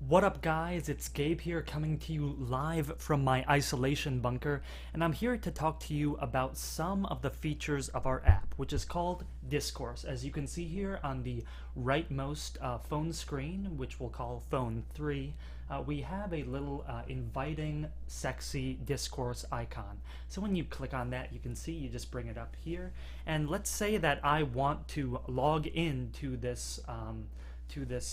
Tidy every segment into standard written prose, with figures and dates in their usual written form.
What up, guys? It's Gabe here, coming to you live from my isolation bunker, and I'm here to talk to you about some of the features of our app, which is called Dyscours. As you can see here on the rightmost phone screen, which we'll call phone 3, we have a little inviting, sexy Dyscours icon. So when you click on that, you can see you just bring it up here, and let's say that I want to log in to this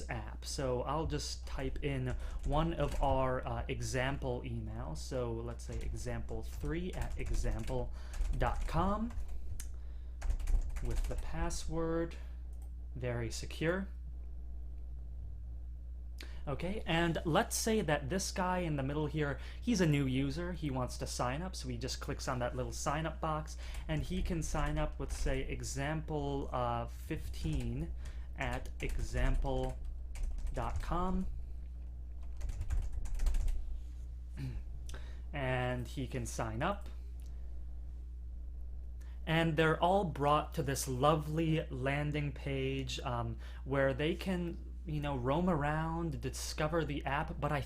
app. So I'll just type in one of our example emails. So let's say example3@example.com with the password, very secure. Okay, and let's say that this guy in the middle here, he's a new user, he wants to sign up, so he just clicks on that little sign up box, and he can sign up with, say, example 15 at example.com, and he can sign up, and they're all brought to this lovely landing page where they can, roam around, discover the app. But I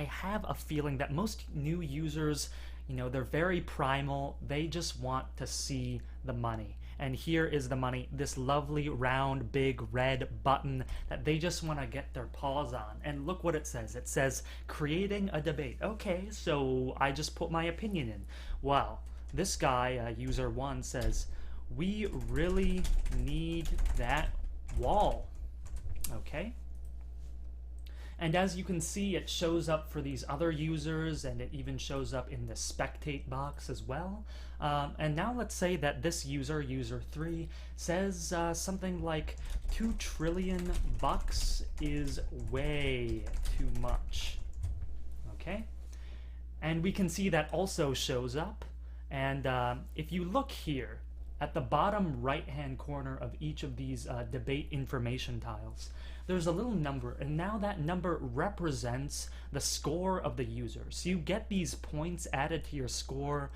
have a feeling that most new users, they're very primal. They just want to see the money. And here is the money, this lovely round big red button that they just want to get their paws on. And look what it says. It says creating a debate. Okay, so I just put my opinion in. Well, this guy, user 1, says we really need that wall. Okay, and as you can see, it shows up for these other users, and it even shows up in the spectate box as well. And now let's say that this user, user 3, says something like $2 trillion is way too much. Okay, and we can see that also shows up. And if you look here at the bottom right hand corner of each of these debate information tiles, there's a little number, and now that number represents the score of the user. So you get these points added to your score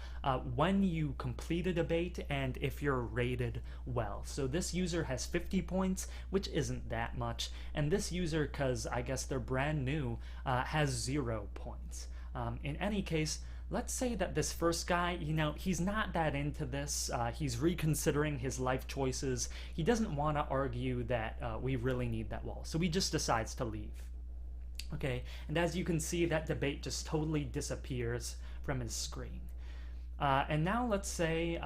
when you complete a debate and if you're rated well. So this user has 50 points, which isn't that much, and this user, because I guess they're brand new, has 0 points. In any case, let's say that this first guy, he's not that into this. He's reconsidering his life choices. He doesn't want to argue that we really need that wall. So he just decides to leave. Okay, and as you can see, that debate just totally disappears from his screen. And now let's say,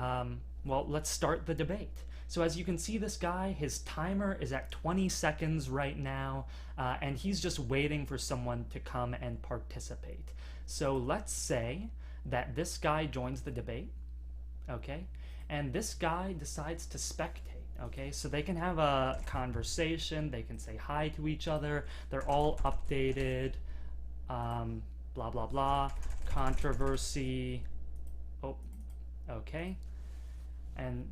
let's start the debate. So as you can see, this guy, his timer is at 20 seconds right now, and he's just waiting for someone to come and participate. So let's say that this guy joins the debate, okay, and this guy decides to spectate, okay, so they can have a conversation, they can say hi to each other, they're all updated, blah blah blah, controversy, oh, okay, and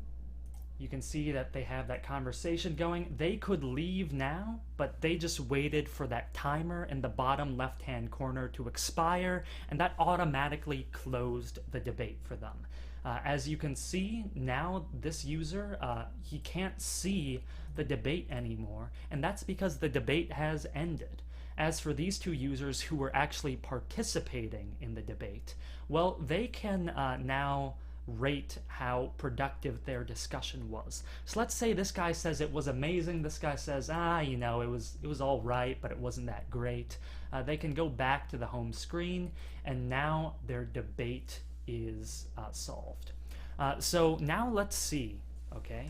you can see that they have that conversation going. They could leave now, but they just waited for that timer in the bottom left-hand corner to expire, and that automatically closed the debate for them. As you can see, now this user, he can't see the debate anymore, and that's because the debate has ended. As for these two users who were actually participating in the debate, well, they can now rate how productive their discussion was. So let's say this guy says it was amazing, this guy says, it was all right, but it wasn't that great. They can go back to the home screen, and now their debate is solved. So now let's see, okay,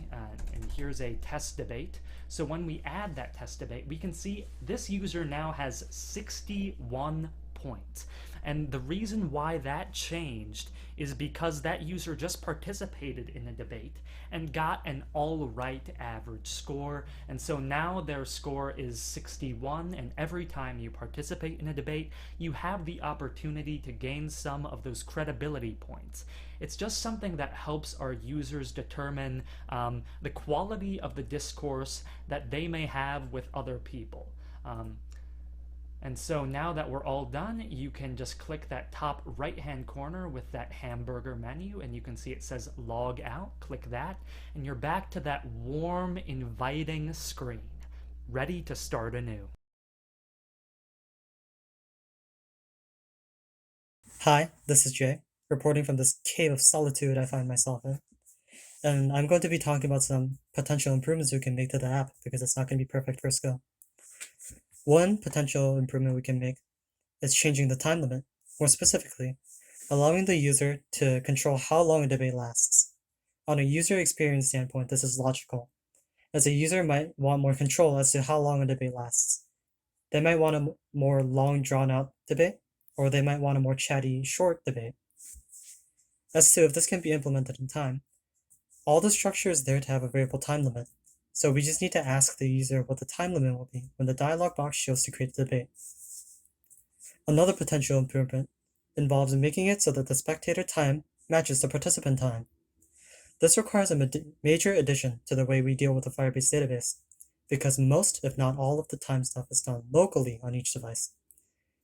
and here's a test debate. So when we add that test debate, we can see this user now has 61 points. And the reason why that changed is because that user just participated in a debate and got an all-right average score. And so now their score is 61, and every time you participate in a debate, you have the opportunity to gain some of those credibility points. It's just something that helps our users determine the quality of the discourse that they may have with other people. And so now that we're all done, you can just click that top right-hand corner with that hamburger menu, and you can see it says log out. Click that, and you're back to that warm, inviting screen, ready to start anew. Hi, this is Jay, reporting from this cave of solitude I find myself in. And I'm going to be talking about some potential improvements we can make to the app because it's not going to be perfect first go. One potential improvement we can make is changing the time limit, more specifically, allowing the user to control how long a debate lasts. On a user experience standpoint, this is logical, as a user might want more control as to how long a debate lasts. They might want a more long drawn out debate, or they might want a more chatty, short debate. As to if this can be implemented in time, all the structure is there to have a variable time limit, so we just need to ask the user what the time limit will be when the dialog box shows to create the debate. Another potential improvement involves making it so that the spectator time matches the participant time. This requires a major addition to the way we deal with the Firebase database, because most, if not all, of the time stuff is done locally on each device.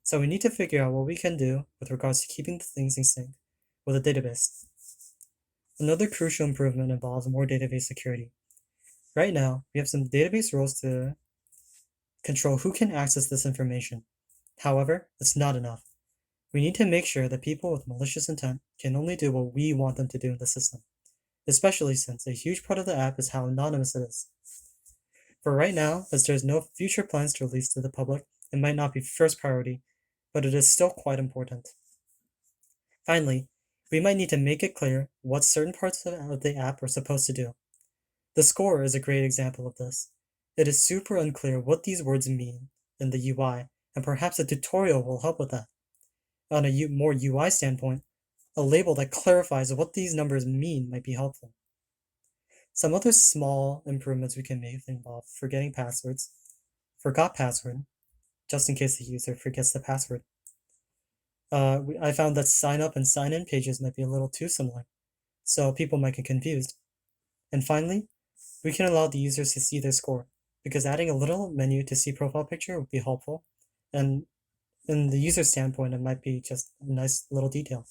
So we need to figure out what we can do with regards to keeping the things in sync with the database. Another crucial improvement involves more database security. Right now, we have some database rules to control who can access this information. However, it's not enough. We need to make sure that people with malicious intent can only do what we want them to do in the system, especially since a huge part of the app is how anonymous it is. For right now, as there's no future plans to release to the public, it might not be first priority, but it is still quite important. Finally, we might need to make it clear what certain parts of the app are supposed to do. Dyscours is a great example of this. It is super unclear what these words mean in the UI, and perhaps a tutorial will help with that. On a more UI standpoint, a label that clarifies what these numbers mean might be helpful. Some other small improvements we can make involve forgetting passwords, forgot password, just in case the user forgets the password. I found that sign up and sign in pages might be a little too similar, so people might get confused. And finally, we can allow the users to see their score, because adding a little menu to see profile picture would be helpful, and in the user standpoint, it might be just a nice little detail.